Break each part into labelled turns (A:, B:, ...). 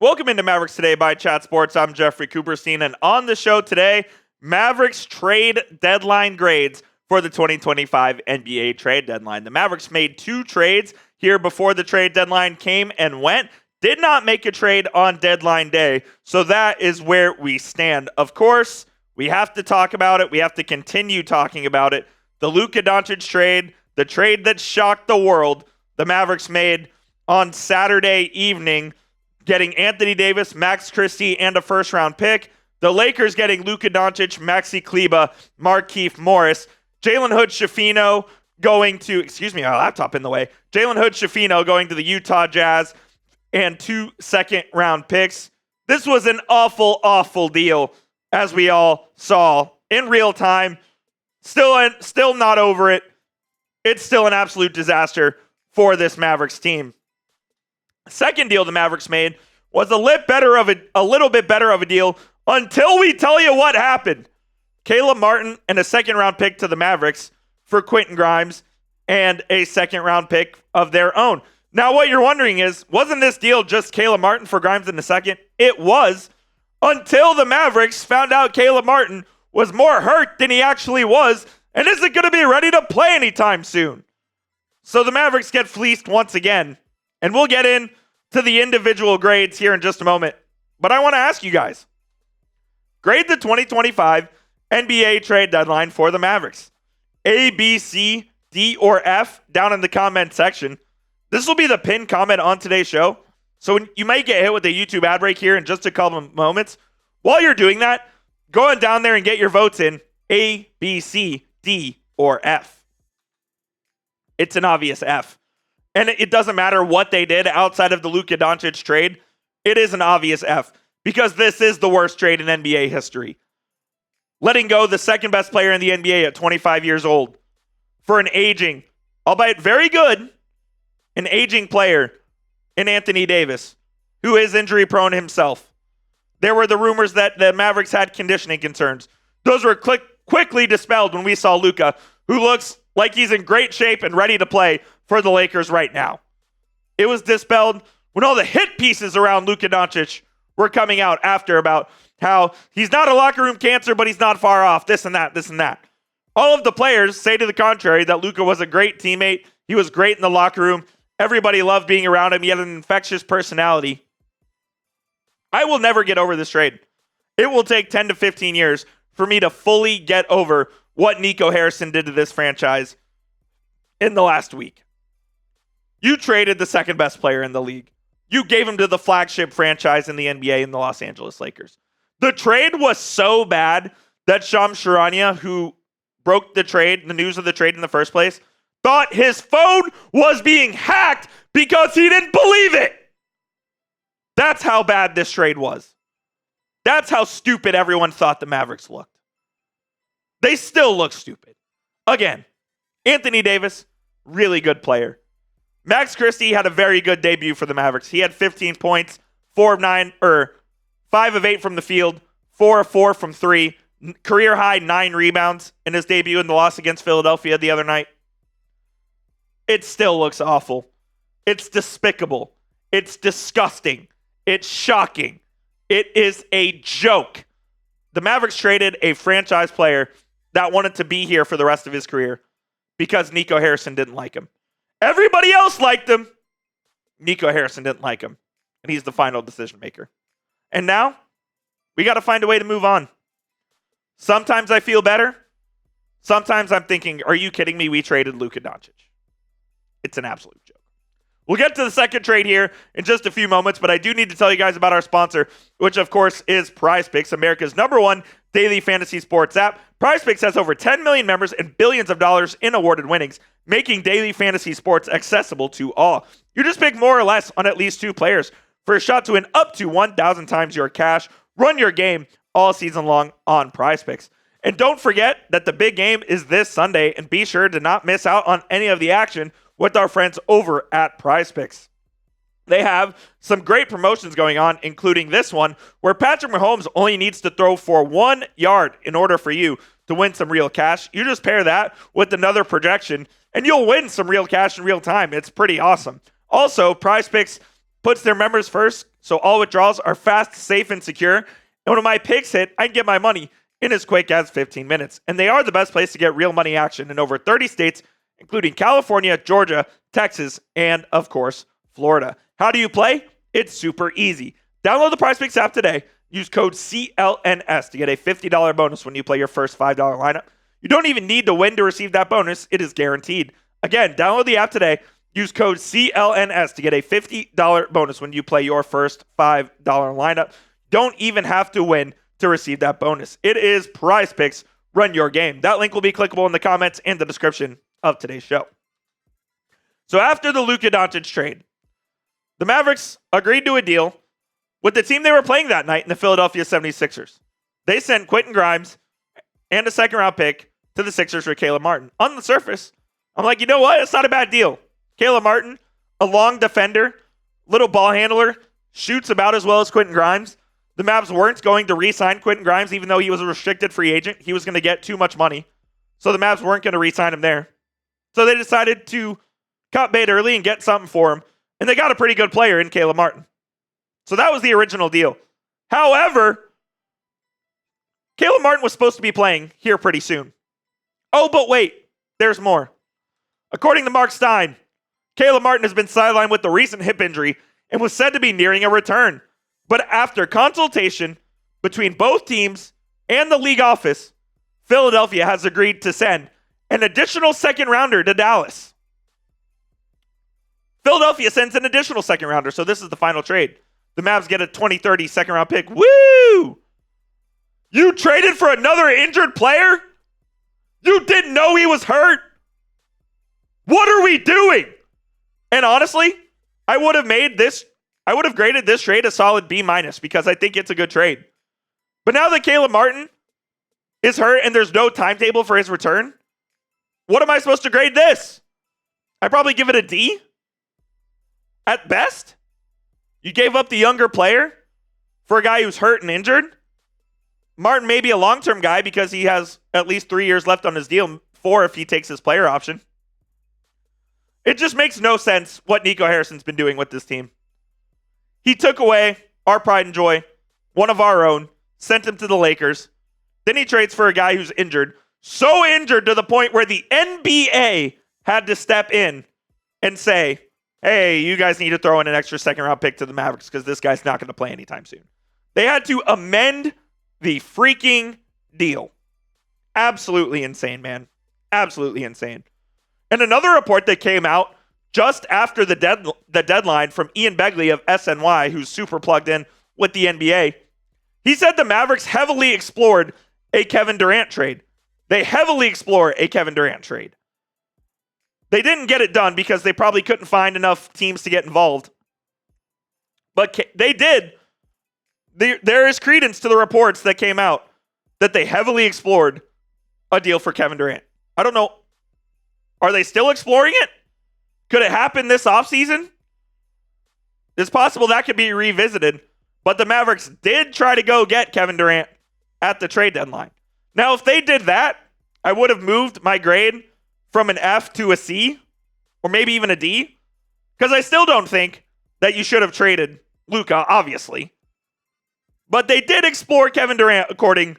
A: Welcome into Mavericks Today by Chat Sports. I'm Jeffrey Cooperstein, and on the show today, Mavericks trade deadline grades for the 2025 NBA trade deadline. The Mavericks made 2 trades here before the trade deadline came and went. Did not make a trade on deadline day, so that is where we stand. Of course, we have to talk about it. We have to continue talking about it. The Luka Doncic trade, the trade that shocked the world, the Mavericks made on Saturday evening, getting Anthony Davis, Max Christie, and a first-round pick. The Lakers getting Luka Doncic, Maxi, Kleber, Markieff, Morris. Jalen Hood-Schifino going to, my laptop in the way. Jalen Hood-Schifino going to the Utah Jazz and 2 second-round picks. This was an awful, awful deal, as we all saw in real time. Still not over it. It's still an absolute disaster for this Mavericks team. Second deal the Mavericks made was a little bit better of a deal until we tell you what happened. Caleb Martin and a second-round pick to the Mavericks for Quentin Grimes and a second-round pick of their own. Now, what you're wondering is, wasn't this deal just Caleb Martin for Grimes in the second? It was, until the Mavericks found out Caleb Martin was more hurt than he actually was and isn't going to be ready to play anytime soon. So the Mavericks get fleeced once again. And we'll get into the individual grades here in just a moment. But I want to ask you guys, grade the 2025 NBA trade deadline for the Mavericks. A, B, C, D, or F down in the comment section. This will be the pinned comment on today's show. So you might get hit with a YouTube ad break here in just a couple of moments. While you're doing that, go on down there and get your votes in A, B, C, D, or F. It's an obvious F. And it doesn't matter what they did outside of the Luka Doncic trade. It is an obvious F because this is the worst trade in NBA history. Letting go the second best player in the NBA at 25 years old for an aging, albeit very good, an aging player in Anthony Davis, who is injury prone himself. There were the rumors that the Mavericks had conditioning concerns. Those were quickly dispelled when we saw Luka, who looks like he's in great shape and ready to play for the Lakers right now. It was dispelled when all the hit pieces around Luka Doncic were coming out after about how he's not a locker room cancer, but he's not far off, this and that. All of the players say to the contrary, that Luka was a great teammate. He was great in the locker room. Everybody loved being around him. He had an infectious personality. I will never get over this trade. It will take 10 to 15 years for me to fully get over what Nico Harrison did to this franchise in the last week. You traded the second best player in the league. You gave him to the flagship franchise in the NBA in the Los Angeles Lakers. The trade was so bad that Shams Charania, who broke the news of the trade in the first place, thought his phone was being hacked because he didn't believe it. That's how bad this trade was. That's how stupid everyone thought the Mavericks looked. They still look stupid. Again, Anthony Davis, really good player. Max Christie had a very good debut for the Mavericks. He had 15 points, 5 of 8 from the field, 4 of 4 from 3, career high 9 rebounds in his debut in the loss against Philadelphia the other night. It still looks awful. It's despicable. It's disgusting. It's shocking. It is a joke. The Mavericks traded a franchise player that wanted to be here for the rest of his career because Nico Harrison didn't like him. Everybody else liked him. Nico Harrison didn't like him. And he's the final decision maker. And now, we got to find a way to move on. Sometimes I feel better. Sometimes I'm thinking, are you kidding me? We traded Luka Doncic. It's an absolute joke. We'll get to the second trade here in just a few moments, but I do need to tell you guys about our sponsor, which of course is PrizePicks, America's #1 daily fantasy sports app. PrizePicks has over 10 million members and billions of dollars in awarded winnings, making daily fantasy sports accessible to all. You just pick more or less on at least 2 players for a shot to win up to 1,000 times your cash. Run your game all season long on PrizePicks. And don't forget that the big game is this Sunday, and be sure to not miss out on any of the action with our friends over at PrizePicks. They have some great promotions going on, including this one, where Patrick Mahomes only needs to throw for 1 yard in order for you to win some real cash. You just pair that with another projection, and you'll win some real cash in real time. It's pretty awesome. Also, PrizePicks puts their members first So all withdrawals are fast, safe, and secure. And when my picks hit, I can get my money in as quick as 15 minutes. And they are the best place to get real money action in over 30 states, including California, Georgia, Texas, and, of course, Florida. How do you play? It's super easy. Download the PrizePicks app today. Use code CLNS to get a $50 bonus when you play your first $5 lineup. You don't even need to win to receive that bonus. It is guaranteed. Again, download the app today. Use code CLNS to get a $50 bonus when you play your first $5 lineup. Don't even have to win to receive that bonus. It is PrizePicks. Run your game. That link will be clickable in the comments and the description of today's show. So after the Luka Doncic trade, the Mavericks agreed to a deal with the team they were playing that night in the Philadelphia 76ers. They sent Quentin Grimes and a second-round pick to the Sixers for Caleb Martin. On the surface, I'm like, you know what? It's not a bad deal. Caleb Martin, a long defender, little ball handler, shoots about as well as Quentin Grimes. The Mavs weren't going to re-sign Quentin Grimes, even though he was a restricted free agent. He was going to get too much money. So the Mavs weren't going to re-sign him there. So they decided to cut bait early and get something for him. And they got a pretty good player in Caleb Martin. So that was the original deal. However, Caleb Martin was supposed to be playing here pretty soon. Oh, but wait, there's more. According to Mark Stein, Caleb Martin has been sidelined with the recent hip injury and was said to be nearing a return. But after consultation between both teams and the league office, Philadelphia has agreed to send an additional second rounder to Dallas. Philadelphia sends an additional second rounder, so this is the final trade. The Mavs get a 2030 second round pick. Woo! You traded for another injured player? You didn't know he was hurt? What are we doing? And honestly, I would have graded this trade a solid B- because I think it's a good trade. But now that Caleb Martin is hurt and there's no timetable for his return, what am I supposed to grade this? I probably give it a D at best. You gave up the younger player for a guy who's hurt and injured. Martin may be a long-term guy because he has at least 3 years left on his deal, 4 if he takes his player option. It just makes no sense what Nico Harrison's been doing with this team. He took away our pride and joy, one of our own, sent him to the Lakers. Then he trades for a guy who's injured. So injured to the point where the NBA had to step in and say, hey, you guys need to throw in an extra second-round pick to the Mavericks because this guy's not going to play anytime soon. They had to amend the freaking deal. Absolutely insane, man. Absolutely insane. And another report that came out just after the deadline from Ian Begley of SNY, who's super plugged in with the NBA, he said the Mavericks heavily explored a Kevin Durant trade. They heavily explore a Kevin Durant trade. They didn't get it done because they probably couldn't find enough teams to get involved. But they did. There is credence to the reports that came out that they heavily explored a deal for Kevin Durant. I don't know. Are they still exploring it? Could it happen this offseason? It's possible that could be revisited. But the Mavericks did try to go get Kevin Durant at the trade deadline. Now, if they did that, I would have moved my grade from an F to a C, or maybe even a D, because I still don't think that you should have traded Luka, obviously. But they did explore Kevin Durant, according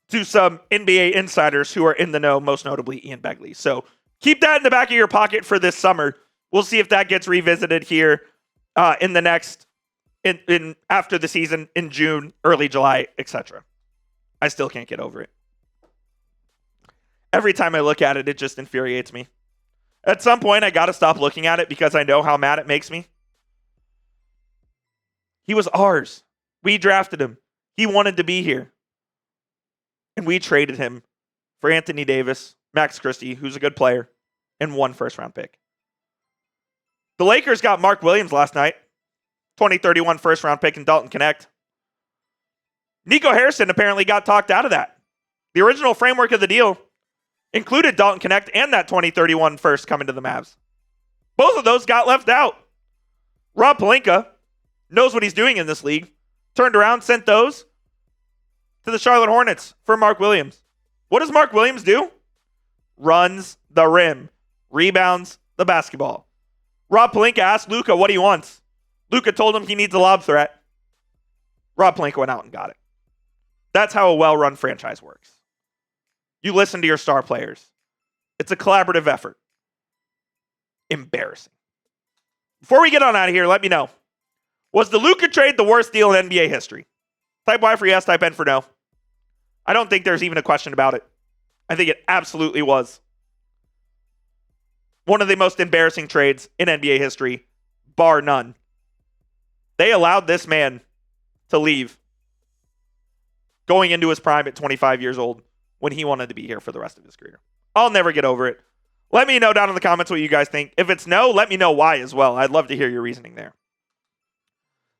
A: to some NBA insiders who are in the know, most notably Ian Begley. So keep that in the back of your pocket for this summer. We'll see if that gets revisited here in the next, in after the season, in June, early July, etc. I still can't get over it. Every time I look at it, it just infuriates me. At some point, I got to stop looking at it because I know how mad it makes me. He was ours. We drafted him. He wanted to be here. And we traded him for Anthony Davis, Max Christie, who's a good player, and 1 first-round pick. The Lakers got Mark Williams last night, 2031 first-round pick in Dalton Connect. Nico Harrison apparently got talked out of that. The original framework of the deal included Dalton Connect and that 2031 first coming to the Mavs. Both of those got left out. Rob Pelinka knows what he's doing in this league. Turned around, sent those to the Charlotte Hornets for Mark Williams. What does Mark Williams do? Runs the rim. Rebounds the basketball. Rob Pelinka asked Luka what he wants. Luka told him he needs a lob threat. Rob Pelinka went out and got it. That's how a well-run franchise works. You listen to your star players. It's a collaborative effort. Embarrassing. Before we get on out of here, let me know. Was the Luka trade the worst deal in NBA history? Type Y for yes, type N for no. I don't think there's even a question about it. I think it absolutely was. One of the most embarrassing trades in NBA history, bar none. They allowed this man to leave going into his prime at 25 years old when he wanted to be here for the rest of his career. I'll never get over it. Let me know down in the comments what you guys think. If it's no, let me know why as well. I'd love to hear your reasoning there.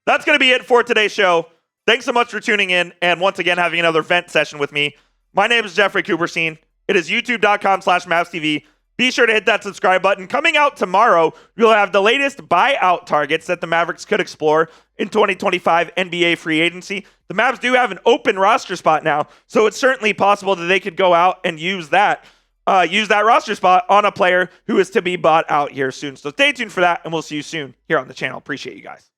A: That's going to be it for today's show. Thanks so much for tuning in and once again having another vent session with me. My name is Jeffrey Kuberstein. It is youtube.com/MavsTV. Be sure to hit that subscribe button. Coming out tomorrow, we'll have the latest buyout targets that the Mavericks could explore in 2025 NBA free agency. The Mavs do have an open roster spot now, so it's certainly possible that they could go out and use that roster spot on a player who is to be bought out here soon. So stay tuned for that, and we'll see you soon here on the channel. Appreciate you guys.